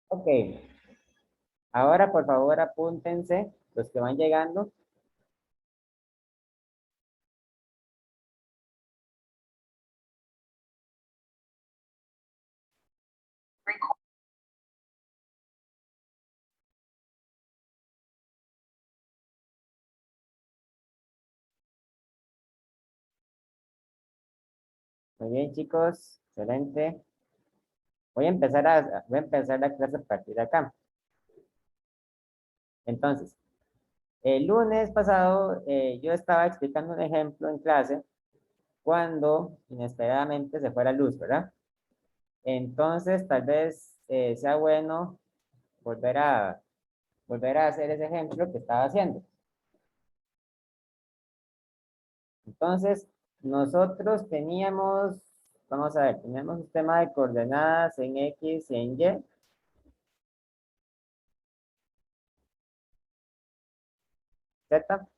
Ok, ahora por favor apúntense los que van llegando. Muy bien, chicos, excelente. Voy a empezar la clase a partir de acá. Entonces, el lunes pasado yo estaba explicando un ejemplo en clase cuando inesperadamente se fue la luz, ¿verdad? Entonces, tal vez sea bueno volver a, volver a hacer ese ejemplo que estaba haciendo. Entonces, nosotros teníamos, vamos a ver, teníamos un sistema de coordenadas en X y en Y. Z.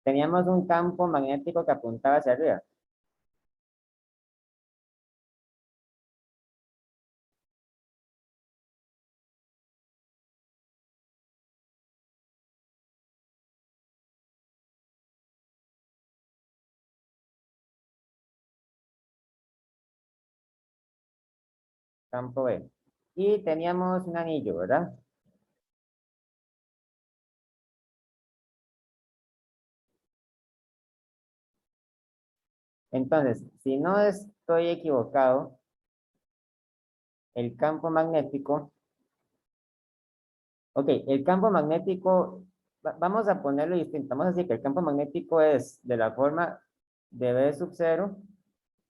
Teníamos un campo magnético que apuntaba hacia arriba. Campo B. Y teníamos un anillo, ¿verdad? Entonces, si no estoy equivocado, el campo magnético, ok, el campo magnético, vamos a ponerlo distinto, vamos a decir que el campo magnético es de la forma de B sub 0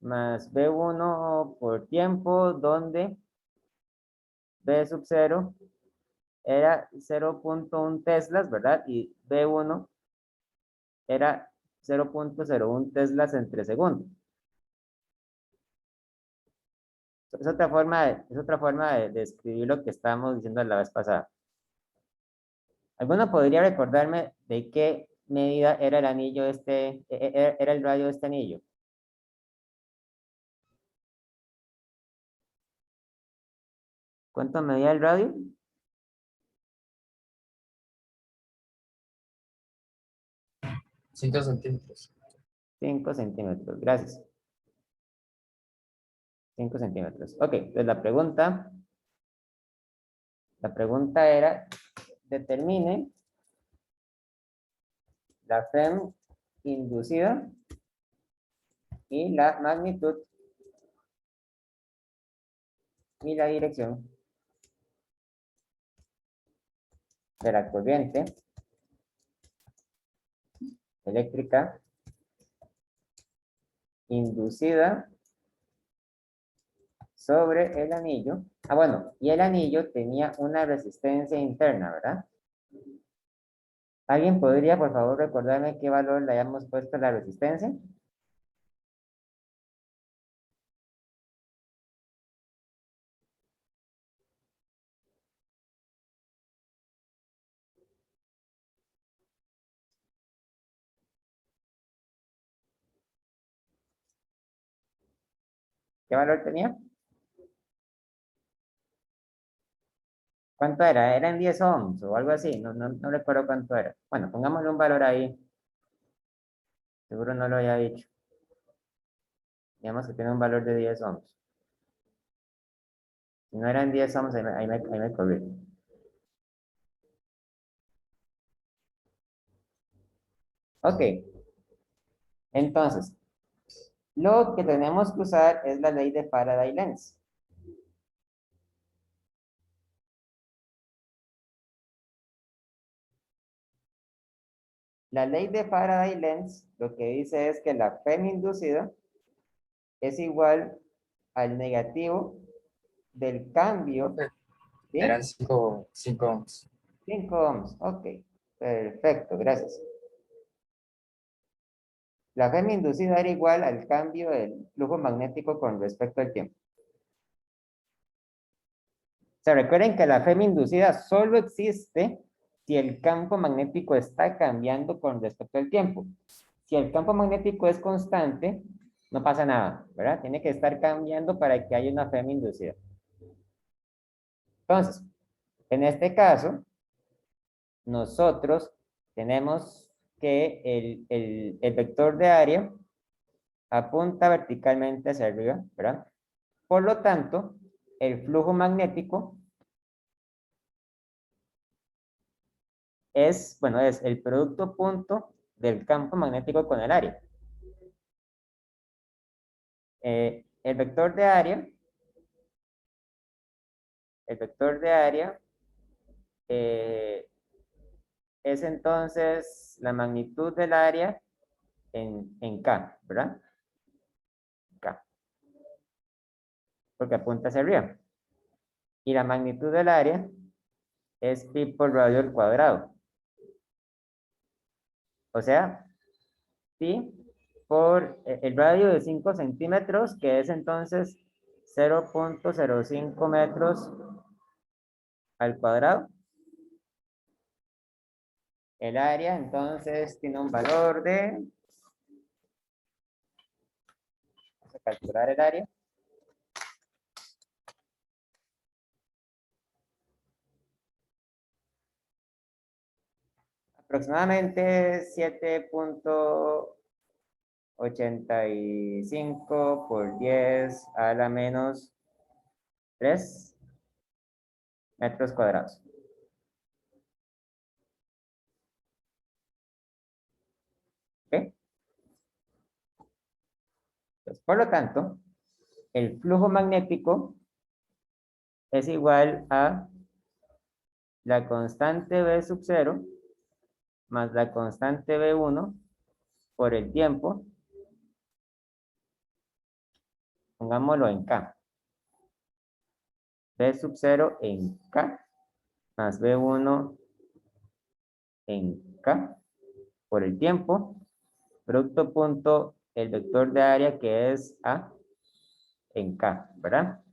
más B1 por tiempo, donde B sub 0 era 0.1 teslas, ¿verdad? Y B1 era 0.01 teslas entre segundo. Es otra forma de escribir lo que estábamos diciendo la vez pasada. ¿Alguno podría recordarme de qué medida era el anillo era el radio de este anillo? ¿Cuánto medía el radio? 5 centímetros. 5 centímetros, gracias. 5 centímetros. Ok, entonces la pregunta era, determine la FEM inducida y la magnitud y la dirección de la corriente eléctrica inducida sobre el anillo. Ah, bueno, y el anillo tenía una resistencia interna, ¿verdad? ¿Alguien podría, por favor, recordarme qué valor le hayamos puesto a la resistencia? ¿Qué valor tenía? ¿Cuánto era? ¿Eran 10 ohms o algo así? No recuerdo cuánto era. Bueno, pongámosle un valor ahí. Seguro no lo había dicho. Digamos que tiene un valor de 10 ohms. Si no eran 10 ohms, ahí me corrijo. Ok, entonces, lo que tenemos que usar es la ley de Faraday-Lenz. La ley de Faraday-Lenz lo que dice es que la P inducida es igual al negativo del cambio, ¿sí? Eran 5 ohms. 5 ohms, ok, perfecto, gracias. La F inducida era igual al cambio del flujo magnético con respecto al tiempo. Se recuerden que la F inducida solo existe si el campo magnético está cambiando con respecto al tiempo. Si el campo magnético es constante, no pasa nada, ¿verdad? Tiene que estar cambiando para que haya una FEM inducida. Entonces, en este caso, nosotros tenemos que el vector de área apunta verticalmente hacia arriba, ¿verdad? Por lo tanto, el flujo magnético es, bueno, es el producto punto del campo magnético con el área. El vector de área, eh, es entonces la magnitud del área en K, ¿verdad? K, porque apunta hacia arriba. Y la magnitud del área es pi por radio al cuadrado. O sea, pi por el radio de 5 centímetros, que es entonces 0.05 metros al cuadrado. El área entonces tiene un valor de, vamos a calcular el área. Aproximadamente 7.85 por 10 a la menos 3 metros cuadrados. ¿Ok? Pues, por lo tanto, el flujo magnético es igual a la constante V sub 0 más la constante V1 por el tiempo, pongámoslo en K. V sub 0 en K más V1 en K por el tiempo, producto punto, el vector de área que es A en K, ¿verdad?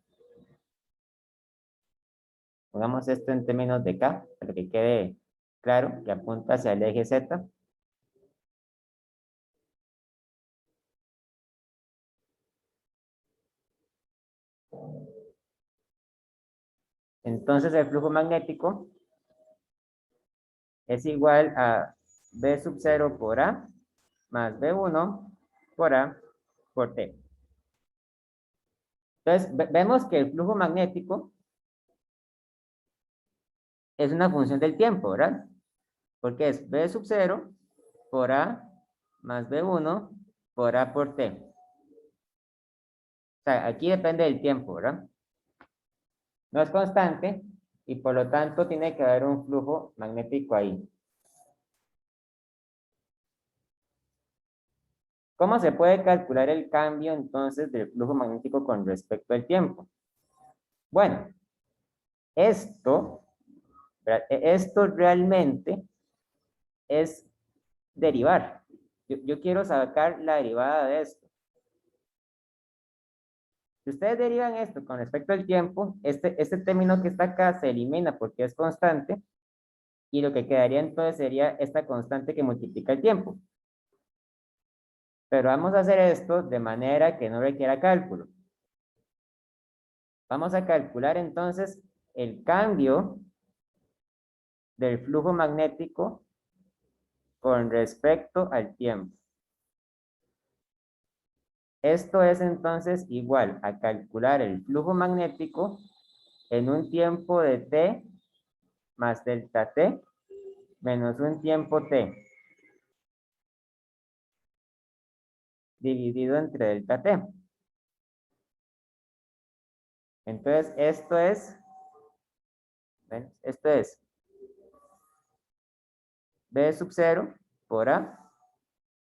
Pongamos esto en términos de K, para que quede claro que apunta hacia el eje Z. Entonces el flujo magnético es igual a V sub 0 por A más V1 por A por T. Entonces vemos que el flujo magnético es una función del tiempo, ¿verdad? Porque es V sub 0 por A más V1 por A por T. O sea, aquí depende del tiempo, ¿verdad? No es constante y por lo tanto tiene que haber un flujo magnético ahí. ¿Cómo se puede calcular el cambio entonces del flujo magnético con respecto al tiempo? Bueno, esto realmente es derivar. Yo quiero sacar la derivada de esto. Si ustedes derivan esto con respecto al tiempo, este término que está acá se elimina porque es constante y lo que quedaría entonces sería esta constante que multiplica el tiempo. Pero vamos a hacer esto de manera que no requiera cálculo. Vamos a calcular entonces el cambio del flujo magnético con respecto al tiempo. Esto es entonces igual a calcular el flujo magnético en un tiempo de t más delta t menos un tiempo t dividido entre delta t. Entonces esto es b sub 0 por a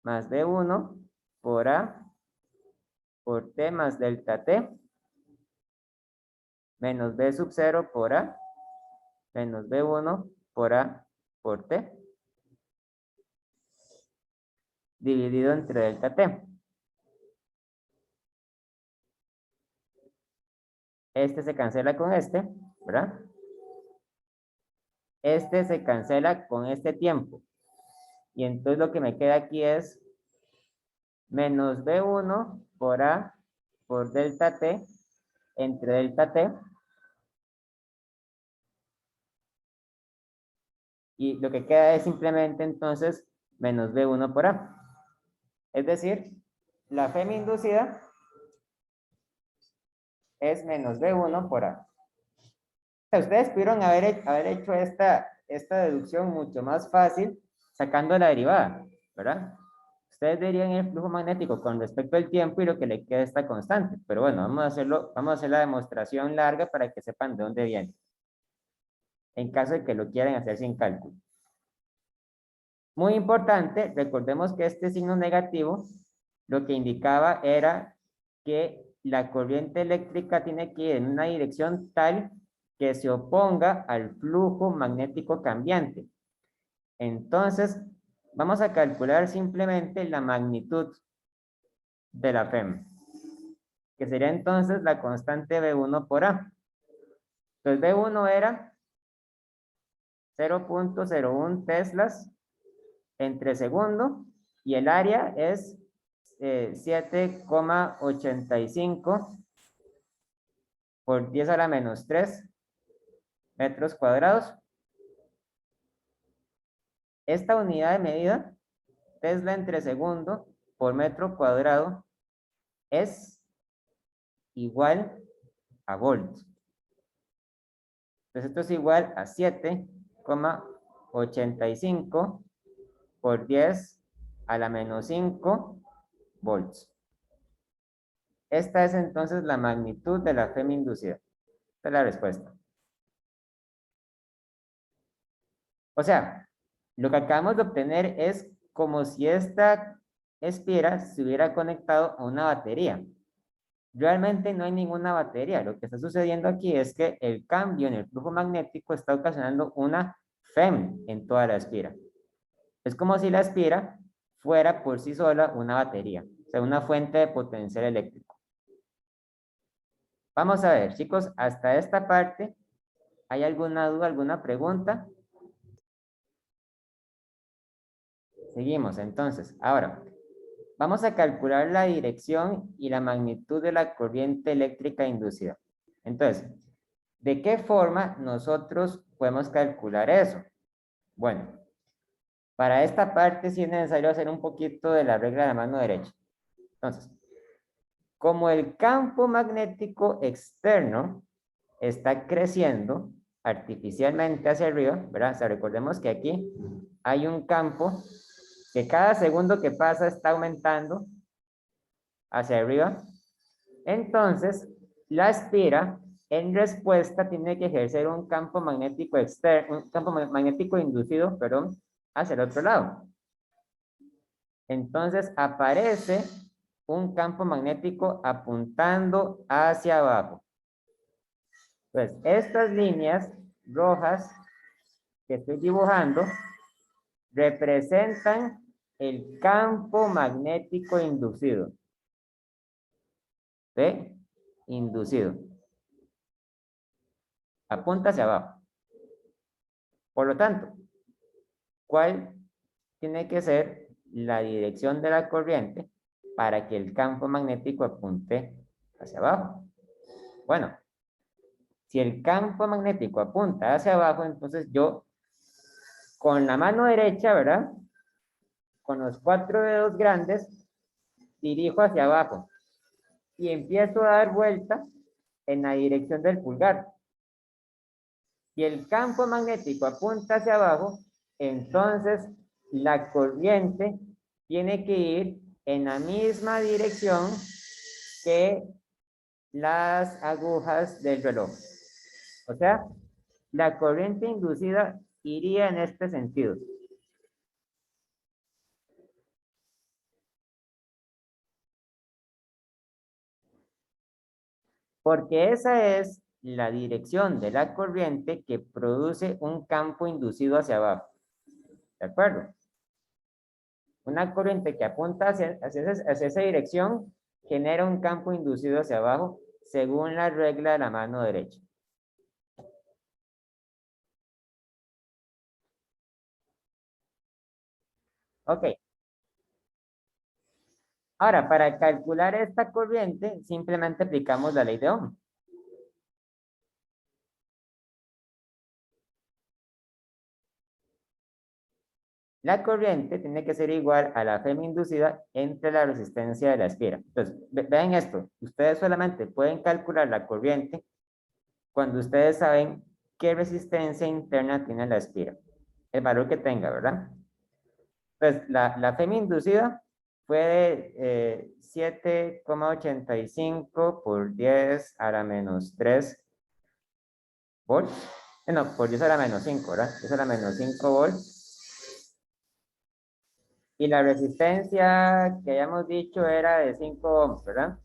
más b1 por a por t más delta t menos b sub 0 por a menos b1 por a por t dividido entre delta t. Este se cancela con este, ¿verdad? Este se cancela con este tiempo. Y entonces lo que me queda aquí es menos B1 por A por delta T entre delta T. Y lo que queda es simplemente entonces menos B1 por A. Es decir, la FEM inducida es menos B1 por A. Ustedes pudieron haber hecho esta deducción mucho más fácil sacando la derivada, ¿verdad? Ustedes dirían el flujo magnético con respecto al tiempo y lo que le queda esta constante. Pero bueno, vamos a hacer la demostración larga para que sepan de dónde viene. En caso de que lo quieran hacer sin cálculo. Muy importante, recordemos que este signo negativo lo que indicaba era que la corriente eléctrica tiene que ir en una dirección tal que se oponga al flujo magnético cambiante. Entonces, vamos a calcular simplemente la magnitud de la FEM, que sería entonces la constante B1 por A. Entonces, B1 era 0.01 teslas entre segundo y el área es 7,85 por 10 a la menos 3 metros cuadrados. Esta unidad de medida, Tesla entre segundo por metro cuadrado, es igual a volt. Entonces esto es igual a 7,85 por 10 a la menos 5 volts. Esta es entonces la magnitud de la FEM inducida. Esta es la respuesta. O sea, lo que acabamos de obtener es como si esta espira se hubiera conectado a una batería. Realmente no hay ninguna batería. Lo que está sucediendo aquí es que el cambio en el flujo magnético está ocasionando una FEM en toda la espira. Es como si la espira fuera por sí sola una batería, o sea, una fuente de potencial eléctrico. Vamos a ver, chicos, hasta esta parte, ¿hay alguna duda, alguna pregunta? Seguimos, entonces. Ahora, vamos a calcular la dirección y la magnitud de la corriente eléctrica inducida. Entonces, ¿de qué forma nosotros podemos calcular eso? Bueno, para esta parte sí es necesario hacer un poquito de la regla de la mano derecha. Entonces, como el campo magnético externo está creciendo artificialmente hacia arriba, ¿verdad? O sea, recordemos que aquí hay un campo que cada segundo que pasa está aumentando hacia arriba. Entonces, la espira en respuesta tiene que ejercer un campo magnético externo, un campo magnético inducido, perdón, hacia el otro lado. Entonces aparece un campo magnético apuntando hacia abajo. Pues estas líneas rojas que estoy dibujando representan el campo magnético inducido. ¿Ve? Inducido. Apunta hacia abajo. Por lo tanto, ¿cuál tiene que ser la dirección de la corriente para que el campo magnético apunte hacia abajo? Bueno, si el campo magnético apunta hacia abajo, entonces yo con la mano derecha, ¿verdad? Con los 4 dedos grandes, dirijo hacia abajo y empiezo a dar vuelta en la dirección del pulgar. Si el campo magnético apunta hacia abajo, entonces la corriente tiene que ir en la misma dirección que las agujas del reloj. O sea, la corriente inducida iría en este sentido. Porque esa es la dirección de la corriente que produce un campo inducido hacia abajo. ¿De acuerdo? Una corriente que apunta hacia esa dirección genera un campo inducido hacia abajo según la regla de la mano derecha. Ok. Ahora, para calcular esta corriente, simplemente aplicamos la ley de Ohm. La corriente tiene que ser igual a la Fm inducida entre la resistencia de la espira. Entonces, vean esto. Ustedes solamente pueden calcular la corriente cuando ustedes saben qué resistencia interna tiene la espira. El valor que tenga, ¿verdad? Entonces, la Fm inducida fue de 7,85 por 10 a la menos 3 volts. No, por 10 a la menos 5, ¿verdad? 10 a la menos 5 volts. Y la resistencia que hayamos dicho era de 5 ohms, ¿verdad?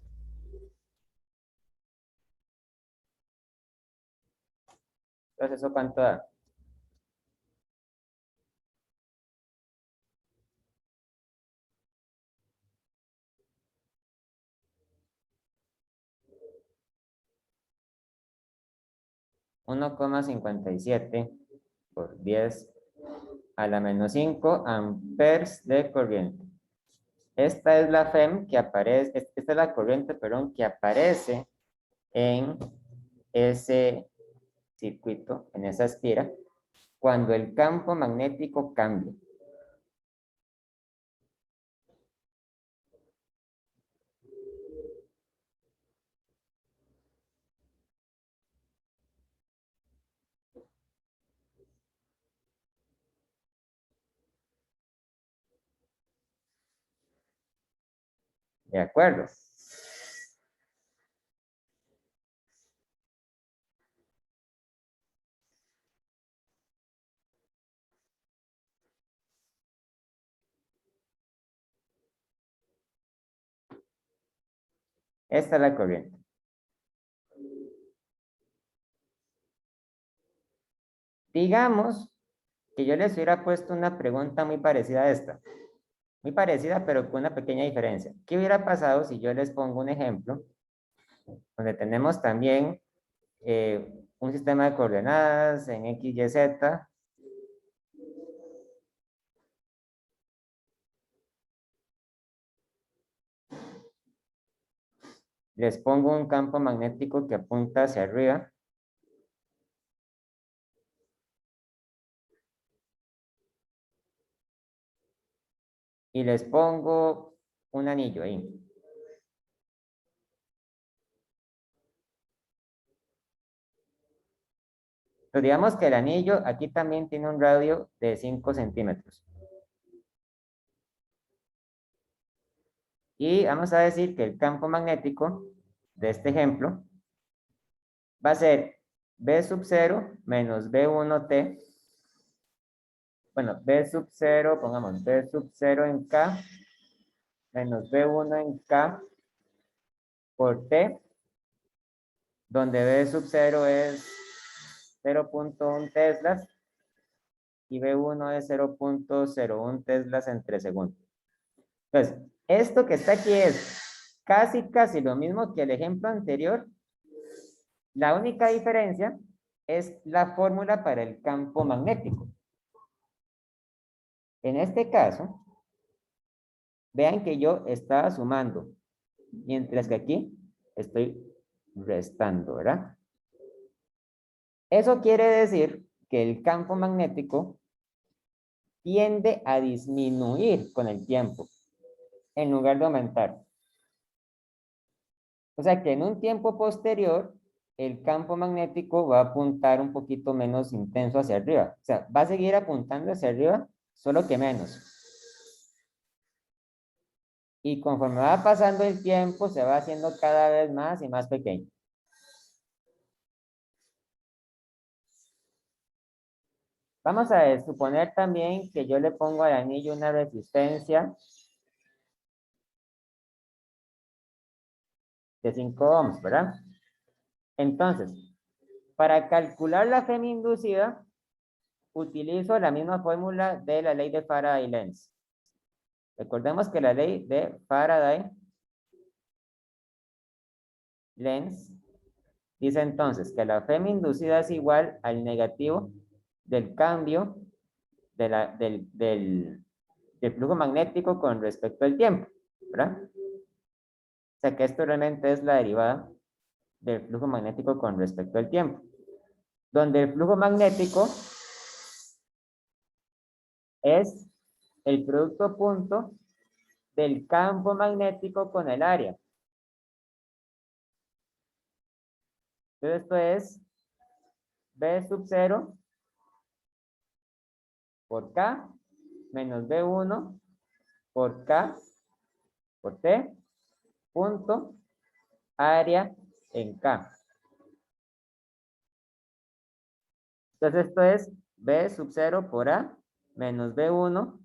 Entonces, ¿eso cuánto da? Uno coma 57 por 10 a la menos 5 amperes de corriente. Esta es la FEM que aparece, esta es la corriente, perdón, que aparece en ese circuito, en esa espira, cuando el campo magnético cambia. ¿De acuerdo? Esta es la corriente. Digamos que yo les hubiera puesto una pregunta muy parecida a esta. Muy parecida, pero con una pequeña diferencia. ¿Qué hubiera pasado si yo les pongo un ejemplo donde tenemos también un sistema de coordenadas en X, Y, Z? Les pongo un campo magnético que apunta hacia arriba. Y les pongo un anillo ahí. Pero digamos que el anillo aquí también tiene un radio de 5 centímetros. Y vamos a decir que el campo magnético de este ejemplo va a ser B sub 0 menos B1T. Bueno, B sub 0, pongamos B sub 0 en K menos B1 en K por T, donde B sub 0 es 0.1 teslas y B1 es 0.01 teslas entre segundos. Entonces, esto que está aquí es casi lo mismo que el ejemplo anterior. La única diferencia es la fórmula para el campo magnético. En este caso, vean que yo estaba sumando, mientras que aquí estoy restando, ¿verdad? Eso quiere decir que el campo magnético tiende a disminuir con el tiempo, en lugar de aumentar. O sea que en un tiempo posterior, el campo magnético va a apuntar un poquito menos intenso hacia arriba. O sea, va a seguir apuntando hacia arriba, solo que menos. Y conforme va pasando el tiempo, se va haciendo cada vez más y más pequeño. Vamos a suponer también que yo le pongo al anillo una resistencia de 5 ohms, ¿verdad? Entonces, para calcular la Fm inducida, utilizo la misma fórmula de la ley de Faraday-Lenz. Recordemos que la ley de Faraday-Lenz dice entonces que la Fm inducida es igual al negativo del cambio del flujo magnético con respecto al tiempo, ¿verdad? O sea que esto realmente es la derivada del flujo magnético con respecto al tiempo. Donde el flujo magnético es el producto punto del campo magnético con el área. Entonces esto es B sub 0 por K menos B1 por K por T punto área en K. Entonces esto es B sub 0 por A menos B1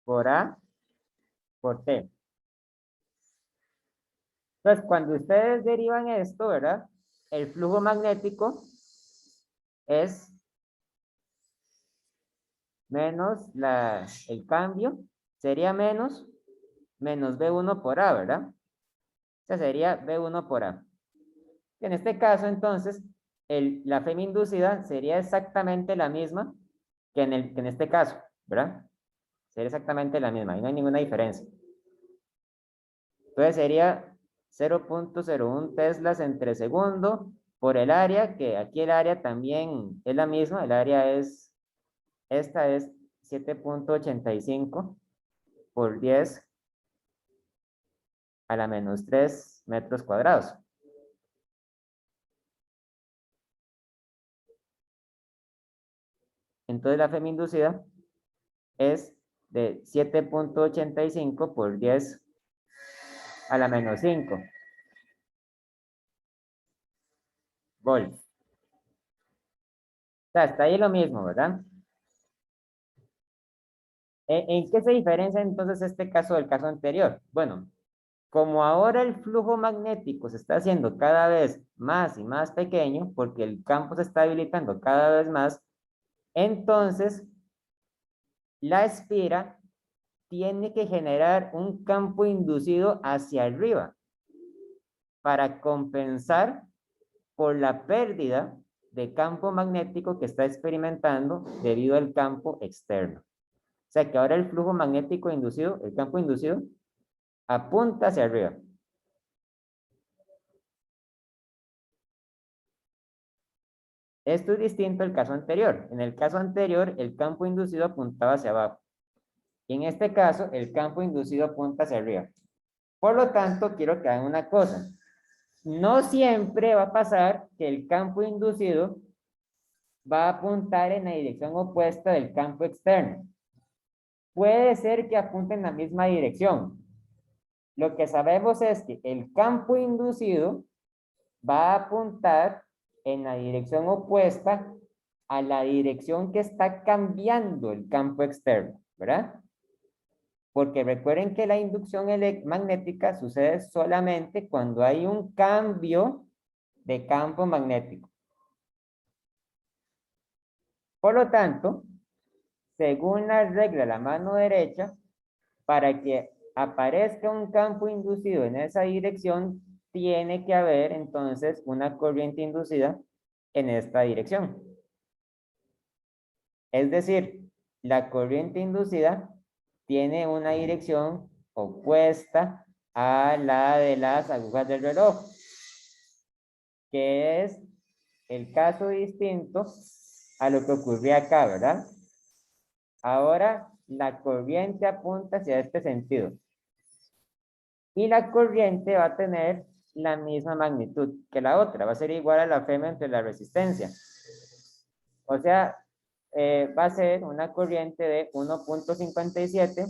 por A por T. Entonces cuando ustedes derivan esto, ¿verdad? El flujo magnético es menos el cambio, sería menos B1 por A, ¿verdad? O sea, sería B1 por A. En este caso, entonces, la fema inducida sería exactamente la misma que en este caso, ¿verdad? Sería exactamente la misma, y no hay ninguna diferencia. Entonces sería 0.01 teslas entre segundo por el área, que aquí el área también es la misma, el área es, esta es 7.85 por 10 a la menos 3 metros cuadrados. Entonces la fema inducida es de 7.85 por 10 a la menos 5 volt. O sea, hasta ahí lo mismo, ¿verdad? ¿En qué se diferencia entonces este caso del caso anterior? Bueno, como ahora el flujo magnético se está haciendo cada vez más y más pequeño, porque el campo se está debilitando cada vez más, entonces la espira tiene que generar un campo inducido hacia arriba para compensar por la pérdida de campo magnético que está experimentando debido al campo externo. O sea que ahora el flujo magnético inducido, el campo inducido, apunta hacia arriba. Esto es distinto al caso anterior. En el caso anterior, el campo inducido apuntaba hacia abajo. Y en este caso, el campo inducido apunta hacia arriba. Por lo tanto, quiero que hagan una cosa. No siempre va a pasar que el campo inducido va a apuntar en la dirección opuesta del campo externo. Puede ser que apunte en la misma dirección. Lo que sabemos es que el campo inducido va a apuntar en la dirección opuesta a la dirección que está cambiando el campo externo, ¿verdad? Porque recuerden que la inducción magnética sucede solamente cuando hay un cambio de campo magnético. Por lo tanto, según la regla de la mano derecha, para que aparezca un campo inducido en esa dirección, tiene que haber entonces una corriente inducida en esta dirección. Es decir, la corriente inducida tiene una dirección opuesta a la de las agujas del reloj, que es el caso distinto a lo que ocurría acá, ¿verdad? Ahora la corriente apunta hacia este sentido. Y la corriente va a tener la misma magnitud que la otra, va a ser igual a la fema entre la resistencia. O sea, va a ser una corriente de 1.57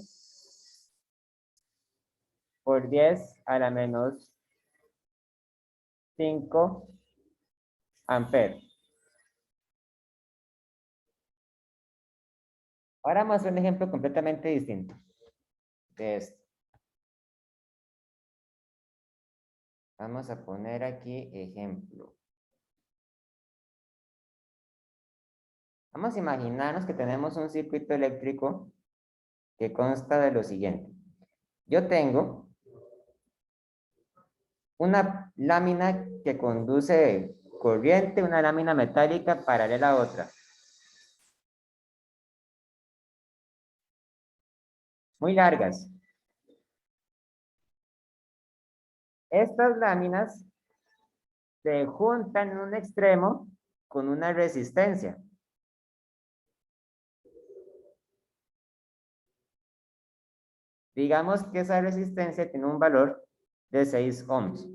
por 10 a la menos 5 amperes. Ahora vamos a hacer un ejemplo completamente distinto de esto. Vamos a poner aquí ejemplo. Vamos a imaginarnos que tenemos un circuito eléctrico que consta de lo siguiente. Yo tengo una lámina que conduce corriente, una lámina metálica paralela a otra. Muy largas. Estas láminas se juntan en un extremo con una resistencia. Digamos que esa resistencia tiene un valor de 6 ohms.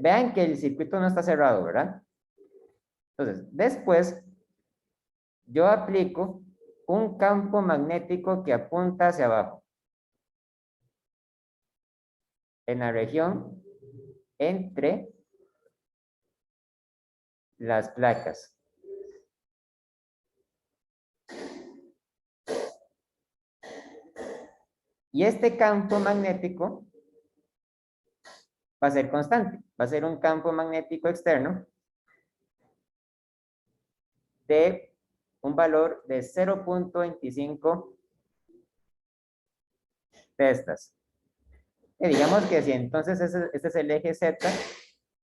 Vean que el circuito no está cerrado, ¿verdad? Entonces, después, yo aplico un campo magnético que apunta hacia abajo. En la región entre las placas. Y este campo magnético va a ser constante. Va a ser un campo magnético externo de un valor de 0.25 testas. Y digamos que si entonces este es el eje Z, entonces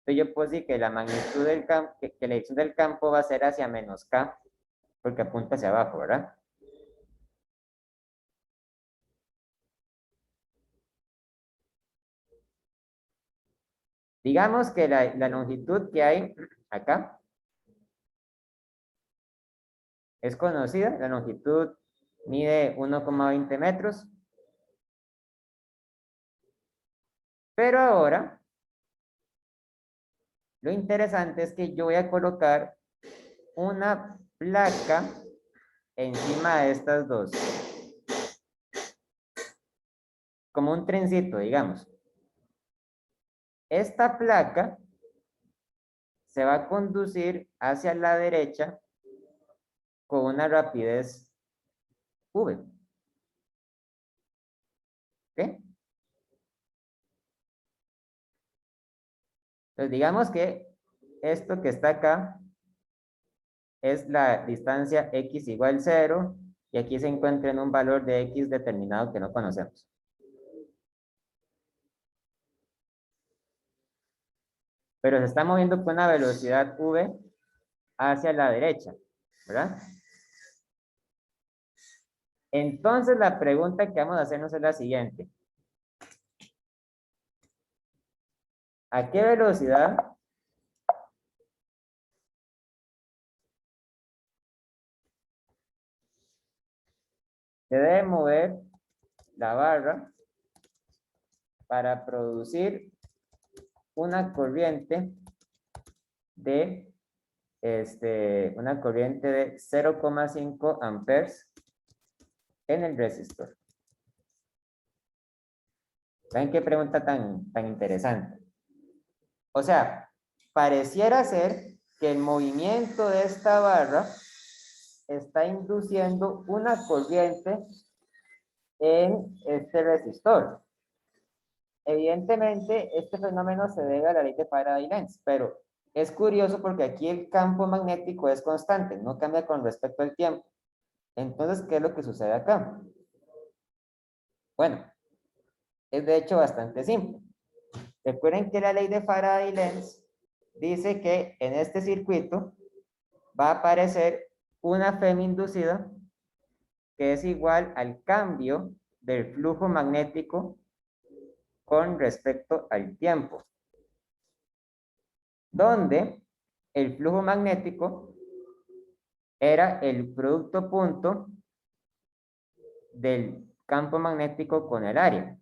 yo puedo decir que la magnitud del campo, que la dirección del campo va a ser hacia menos K, porque apunta hacia abajo, ¿verdad? Digamos que la longitud que hay acá es conocida, la longitud mide 1,20 metros. Pero ahora, lo interesante es que yo voy a colocar una placa encima de estas dos. Como un trencito, digamos. Esta placa se va a conducir hacia la derecha con una rapidez V. ¿Ok? Entonces, digamos que esto que está acá es la distancia x igual 0 y aquí se encuentra en un valor de x determinado que no conocemos. Pero se está moviendo con una velocidad v hacia la derecha, ¿verdad? Entonces la pregunta que vamos a hacernos es la siguiente. ¿A qué velocidad se debe mover la barra para producir una corriente de una corriente de 0,5 amperes en el resistor? ¿Saben qué pregunta tan interesante? O sea, pareciera ser que el movimiento de esta barra está induciendo una corriente en este resistor. Evidentemente, este fenómeno se debe a la ley de Faraday-Lenz, pero es curioso porque aquí el campo magnético es constante, no cambia con respecto al tiempo. Entonces, ¿qué es lo que sucede acá? Bueno, es de hecho bastante simple. Recuerden que la ley de Faraday-Lenz dice que en este circuito va a aparecer una FEM inducida que es igual al cambio del flujo magnético con respecto al tiempo, donde el flujo magnético era el producto punto del campo magnético con el área.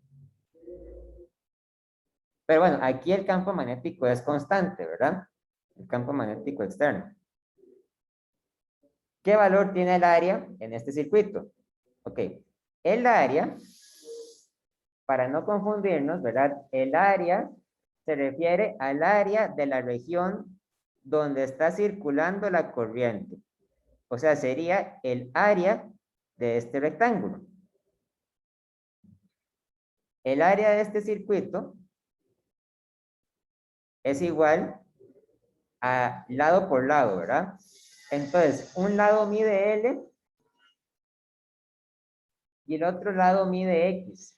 Pero bueno, aquí el campo magnético es constante, ¿verdad? El campo magnético externo. ¿Qué valor tiene el área en este circuito? Ok, el área, para no confundirnos, ¿verdad? El área se refiere al área de la región donde está circulando la corriente. O sea, sería el área de este rectángulo. El área de este circuito es igual a lado por lado, ¿verdad? Entonces, un lado mide L y el otro lado mide X.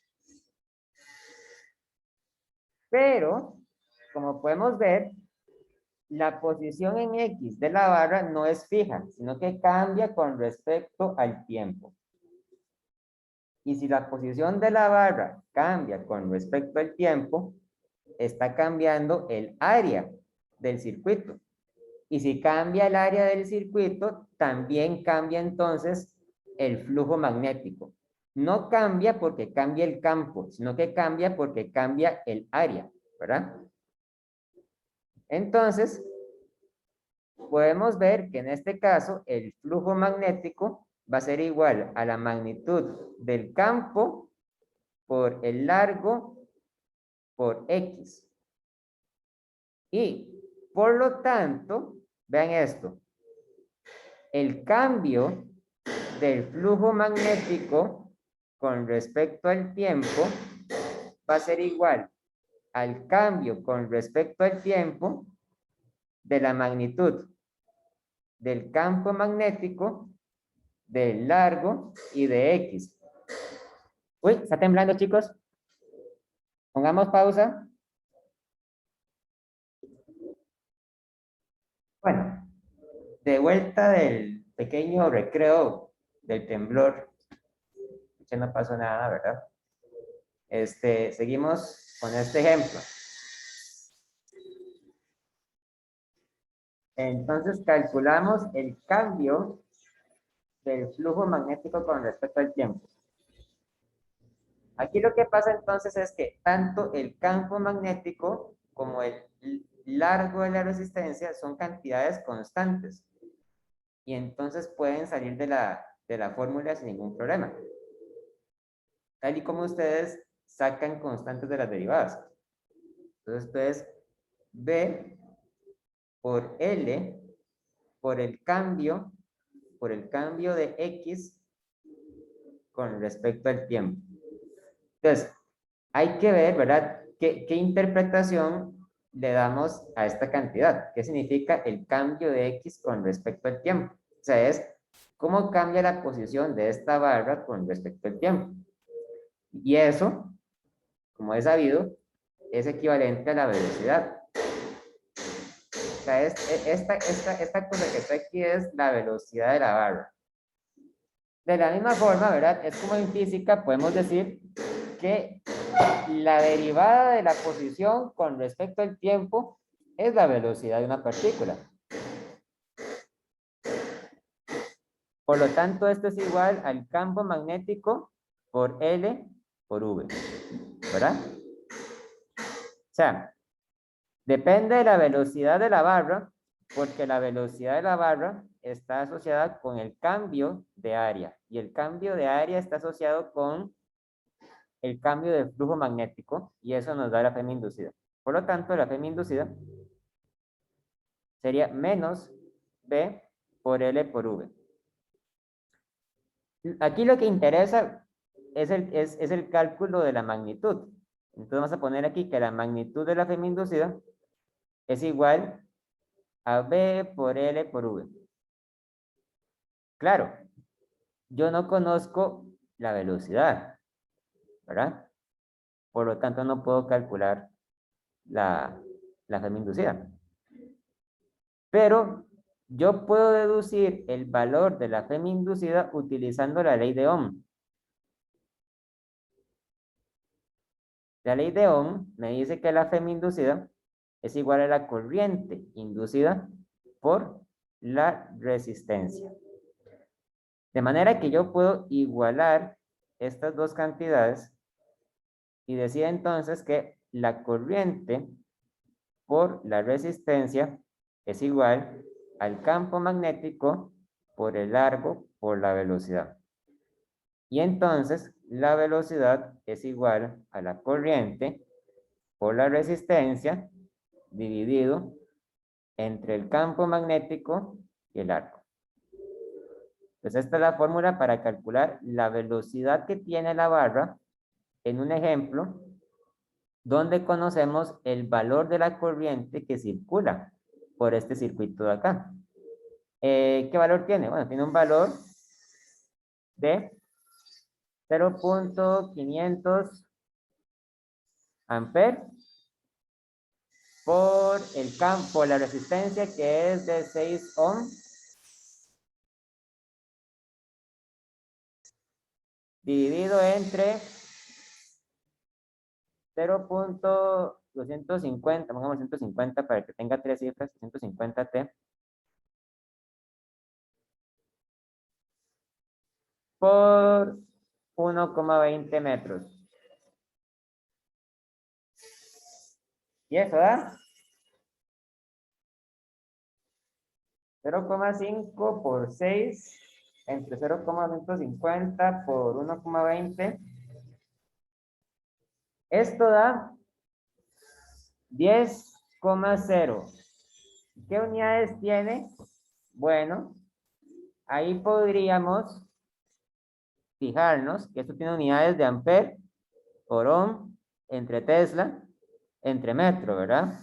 Pero, como podemos ver, la posición en X de la barra no es fija, sino que cambia con respecto al tiempo. Y si la posición de la barra cambia con respecto al tiempo, está cambiando el área del circuito. Y si cambia el área del circuito, también cambia entonces el flujo magnético. No cambia porque cambia el campo, sino que cambia porque cambia el área, ¿verdad? Entonces, podemos ver que en este caso el flujo magnético va a ser igual a la magnitud del campo por el largo por X. Y por lo tanto, vean esto, el cambio del flujo magnético con respecto al tiempo va a ser igual al cambio con respecto al tiempo de la magnitud del campo magnético, del largo y de X. Uy, ¿está temblando, chicos? Pongamos pausa. Bueno, de vuelta del pequeño recreo del temblor. Ya no pasó nada, ¿verdad? Seguimos con este ejemplo. Entonces calculamos el cambio del flujo magnético con respecto al tiempo. Aquí lo que pasa entonces es que tanto el campo magnético como el largo de la resistencia son cantidades constantes. Y entonces pueden salir de la fórmula sin ningún problema. Tal y como ustedes sacan constantes de las derivadas. Entonces, ustedes B por L por el cambio de X con respecto al tiempo. Entonces, hay que ver, ¿verdad? ¿Qué interpretación le damos a esta cantidad? ¿Qué significa el cambio de X con respecto al tiempo? O sea, es cómo cambia la posición de esta barra con respecto al tiempo. Y eso, como es sabido, es equivalente a la velocidad. O sea, esta cosa que está aquí es la velocidad de la barra. De la misma forma, ¿verdad? Es como en física podemos decir que la derivada de la posición con respecto al tiempo es la velocidad de una partícula. Por lo tanto, esto es igual al campo magnético por L por V, ¿verdad? O sea, depende de la velocidad de la barra, porque la velocidad de la barra está asociada con el cambio de área, y el cambio de área está asociado con el cambio de flujo magnético, y eso nos da la Fm inducida. Por lo tanto, la Fm inducida sería menos B por L por V. Aquí lo que interesa es el cálculo de la magnitud. Entonces vamos a poner aquí que la magnitud de la Fm inducida es igual a B por L por V. Claro, yo no conozco la velocidad, ¿verdad? Por lo tanto, no puedo calcular la Fm inducida. Pero yo puedo deducir el valor de la Fm inducida utilizando la ley de Ohm. La ley de Ohm me dice que la Fm inducida es igual a la corriente inducida por la resistencia. De manera que yo puedo igualar estas dos cantidades y decir entonces que la corriente por la resistencia es igual al campo magnético por el largo por la velocidad. Y entonces la velocidad es igual a la corriente por la resistencia dividido entre el campo magnético y el arco. Entonces esta es la fórmula para calcular la velocidad que tiene la barra en un ejemplo donde conocemos el valor de la corriente que circula por este circuito de acá. ¿Qué valor tiene? Bueno, tiene un valor de 0.500 amperes por el campo, la resistencia que es de 6 ohms dividido entre 0.250, pongamos 150 para que tenga 3 cifras, 150T, por 1,20 metros. Y eso da 0,5 por 6 entre 0,150 por 1,20. Esto da 10,0. ¿Qué unidades tiene? Bueno, ahí podríamos fijarnos que esto tiene unidades de amper por ohm entre Tesla entre metro, ¿verdad?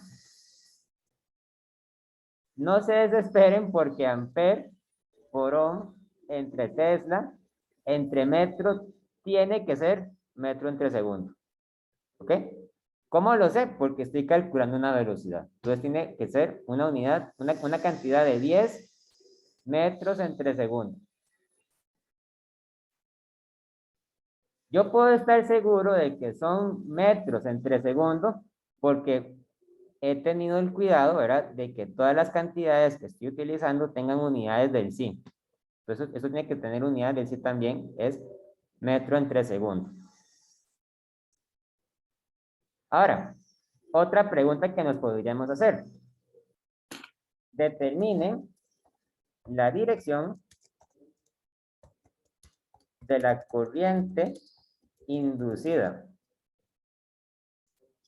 No se desesperen porque amper por ohm entre Tesla entre metro tiene que ser metro entre segundo. ¿Ok? ¿Cómo lo sé? Porque estoy calculando una velocidad. Entonces tiene que ser una unidad, una cantidad de 10 metros entre segundo. Yo puedo estar seguro de que son metros entre segundo porque he tenido el cuidado, ¿verdad?, de que todas las cantidades que estoy utilizando tengan unidades del sí. Entonces, eso tiene que tener unidades del sí también, es metro entre segundo. Ahora, otra pregunta que nos podríamos hacer. Determine la dirección de la corriente inducida.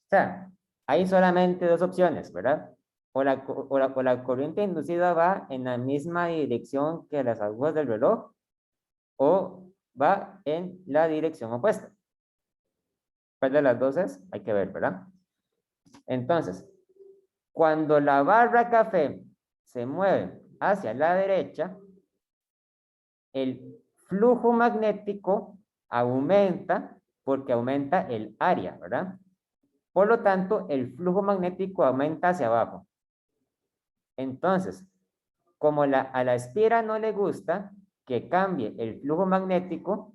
O sea, hay solamente dos opciones, ¿verdad? O la corriente inducida va en la misma dirección que las agujas del reloj o va en la dirección opuesta. ¿Cuál de las dos es? Hay que ver, ¿verdad? Entonces, cuando la barra café se mueve hacia la derecha, el flujo magnético aumenta porque aumenta el área, ¿verdad? Por lo tanto, el flujo magnético aumenta hacia abajo. Entonces, como a la espira no le gusta que cambie el flujo magnético,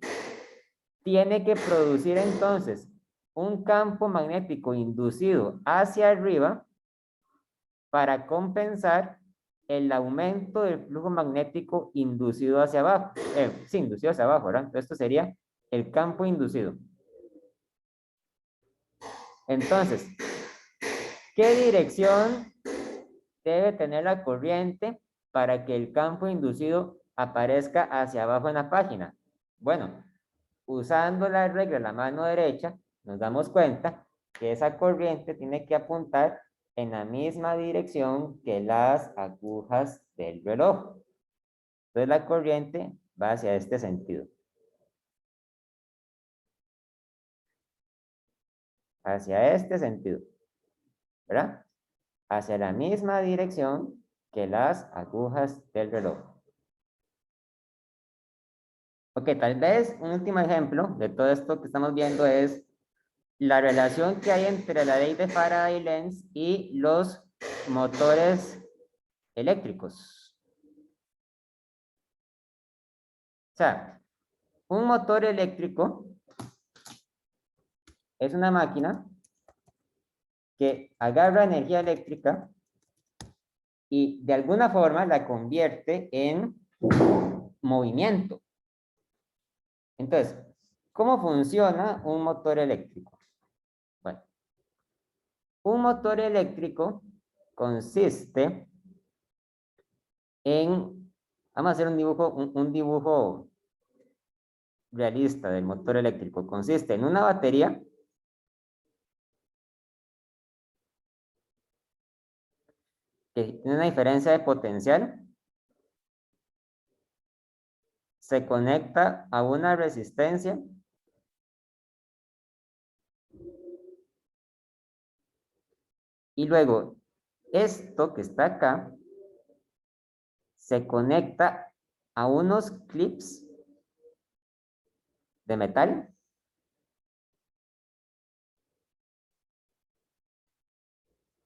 tiene que producir entonces un campo magnético inducido hacia arriba para compensar el aumento del flujo magnético inducido hacia abajo. Sí, inducido hacia abajo, ¿verdad? Entonces, esto sería el campo inducido. Entonces, ¿qué dirección debe tener la corriente para que el campo inducido aparezca hacia abajo en la página? Bueno, usando la regla de la mano derecha, nos damos cuenta que esa corriente tiene que apuntar en la misma dirección que las agujas del reloj. Entonces la corriente va hacia este sentido. Hacia este sentido. ¿Verdad? Hacia la misma dirección que las agujas del reloj. Ok, tal vez un último ejemplo de todo esto que estamos viendo es la relación que hay entre la ley de Faraday-Lenz y los motores eléctricos. O sea, un motor eléctrico es una máquina que agarra energía eléctrica y de alguna forma la convierte en movimiento. Entonces, ¿cómo funciona un motor eléctrico? Bueno, un motor eléctrico consiste en, vamos a hacer un dibujo realista del motor eléctrico. Consiste en una batería que tiene una diferencia de potencial, se conecta a una resistencia y luego esto que está acá se conecta a unos clips de metal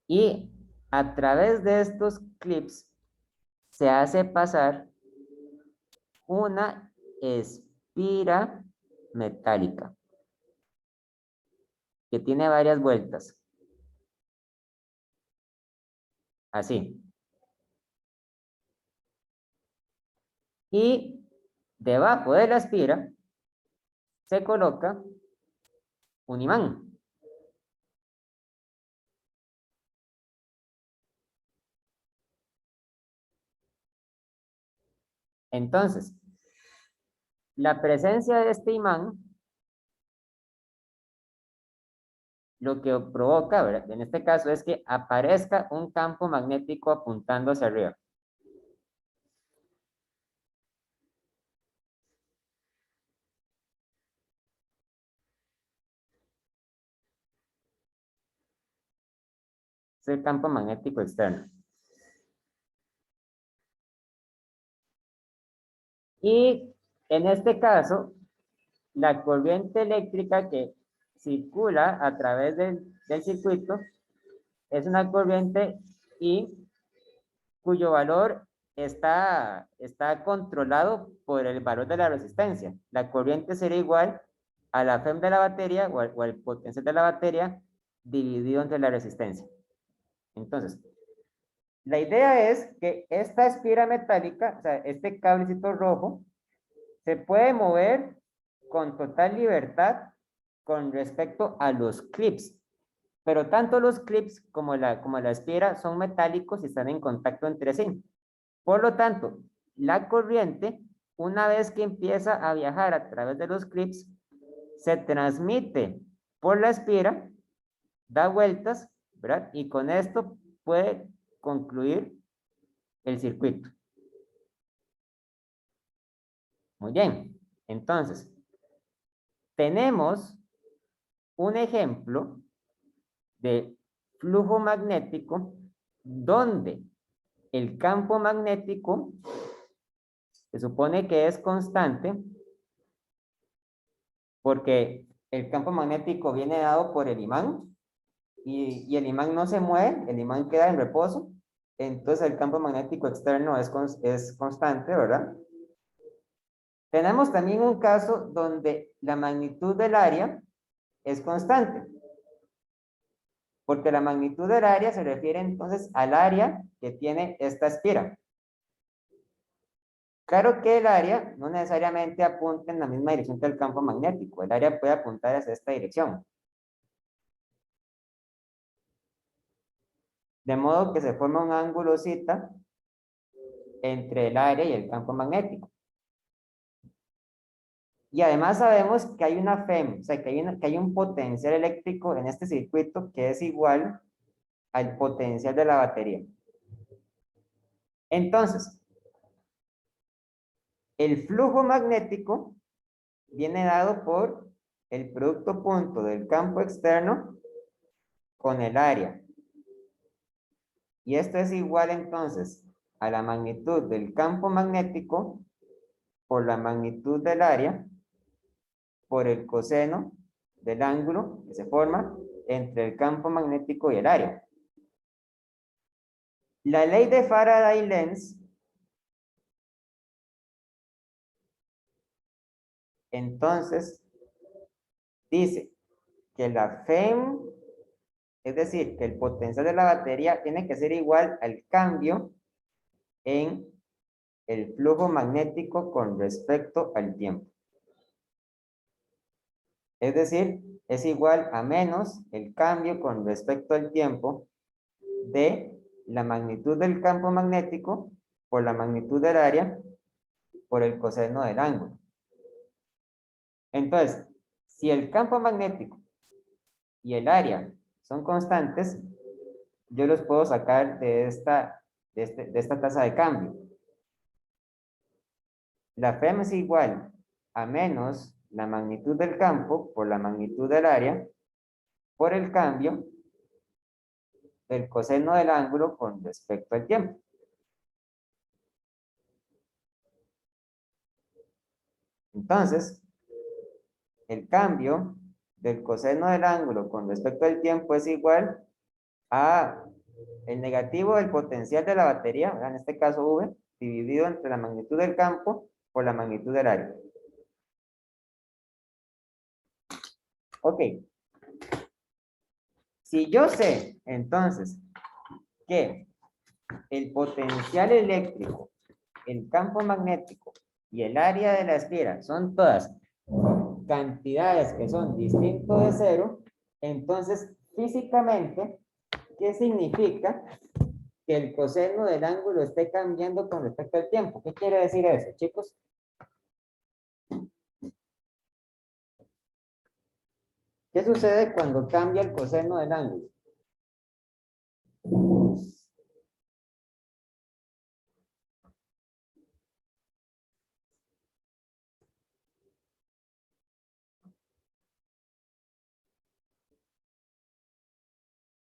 y a través de estos clips se hace pasar una espira metálica que tiene varias vueltas. Así. Y debajo de la espira se coloca un imán. Entonces, la presencia de este imán lo que provoca, ¿verdad? En este caso es que aparezca un campo magnético apuntando hacia arriba. Es el campo magnético externo. Y en este caso, la corriente eléctrica que circula a través del circuito es una corriente I cuyo valor está controlado por el valor de la resistencia. La corriente será igual a la FEM de la batería o al potencial de la batería dividido entre la resistencia. Entonces, la idea es que esta espira metálica, o sea, este cablecito rojo, se puede mover con total libertad con respecto a los clips. Pero tanto los clips como la espira son metálicos y están en contacto entre sí. Por lo tanto, la corriente, una vez que empieza a viajar a través de los clips, se transmite por la espira, da vueltas, ¿verdad? Y con esto puede concluir el circuito. Muy bien. Entonces, tenemos un ejemplo de flujo magnético donde el campo magnético se supone que es constante porque el campo magnético viene dado por el imán y el imán no se mueve, el imán queda en reposo, entonces el campo magnético externo es constante, ¿verdad? Tenemos también un caso donde la magnitud del área es constante, porque la magnitud del área se refiere entonces al área que tiene esta esfera. Claro que el área no necesariamente apunta en la misma dirección que el campo magnético, el área puede apuntar hacia esta dirección. De modo que se forma un ángulo zeta entre el área y el campo magnético. Y además sabemos que hay una FEM, o sea, que hay un potencial eléctrico en este circuito que es igual al potencial de la batería. Entonces, el flujo magnético viene dado por el producto punto del campo externo con el área. Y esto es igual entonces a la magnitud del campo magnético por la magnitud del área por el coseno del ángulo que se forma entre el campo magnético y el área. La ley de Faraday-Lenz entonces dice que la FEM, es decir, que el potencial de la batería tiene que ser igual al cambio en el flujo magnético con respecto al tiempo. Es decir, es igual a menos el cambio con respecto al tiempo de la magnitud del campo magnético por la magnitud del área por el coseno del ángulo. Entonces, si el campo magnético y el área son constantes, yo los puedo sacar de esta tasa de cambio. La FEM es igual a menos la magnitud del campo por la magnitud del área por el cambio del coseno del ángulo con respecto al tiempo. Entonces, el cambio del coseno del ángulo con respecto al tiempo es igual a el negativo del potencial de la batería, en este caso V, dividido entre la magnitud del campo por la magnitud del área. Ok. Si yo sé, entonces, que el potencial eléctrico, el campo magnético y el área de la esfera son todas cantidades que son distintos de cero, entonces físicamente, ¿qué significa que el coseno del ángulo esté cambiando con respecto al tiempo? ¿Qué quiere decir eso, chicos? ¿Qué sucede cuando cambia el coseno del ángulo?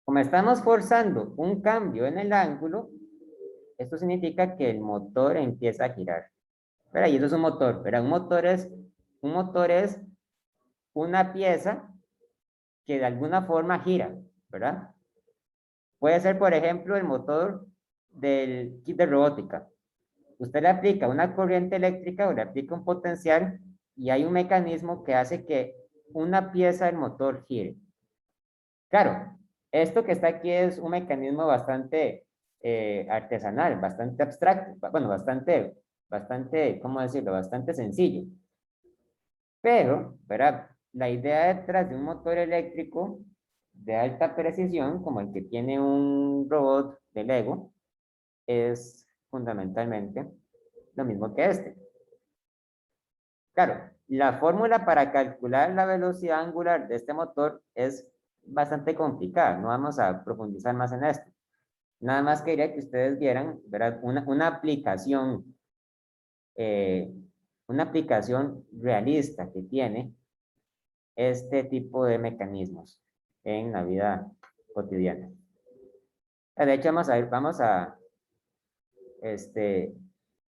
Como estamos forzando un cambio en el ángulo, esto significa que el motor empieza a girar. ¿Verdad? Y eso es un motor, ¿verdad? Un motor es una pieza que de alguna forma gira, ¿verdad? Puede ser, por ejemplo, el motor del kit de robótica. Usted le aplica una corriente eléctrica o le aplica un potencial y hay un mecanismo que hace que una pieza del motor gire. Claro, esto que está aquí es un mecanismo bastante artesanal, bastante abstracto, bueno, bastante, ¿cómo decirlo? Bastante sencillo. Pero, ¿verdad? La idea detrás de un motor eléctrico de alta precisión, como el que tiene un robot de Lego, es fundamentalmente lo mismo que este. Claro, la fórmula para calcular la velocidad angular de este motor es bastante complicada, no vamos a profundizar más en esto. Nada más quería que ustedes vieran, ¿verdad? Eh, una aplicación realista que tiene este tipo de mecanismos en la vida cotidiana. De hecho, vamos a ver, este,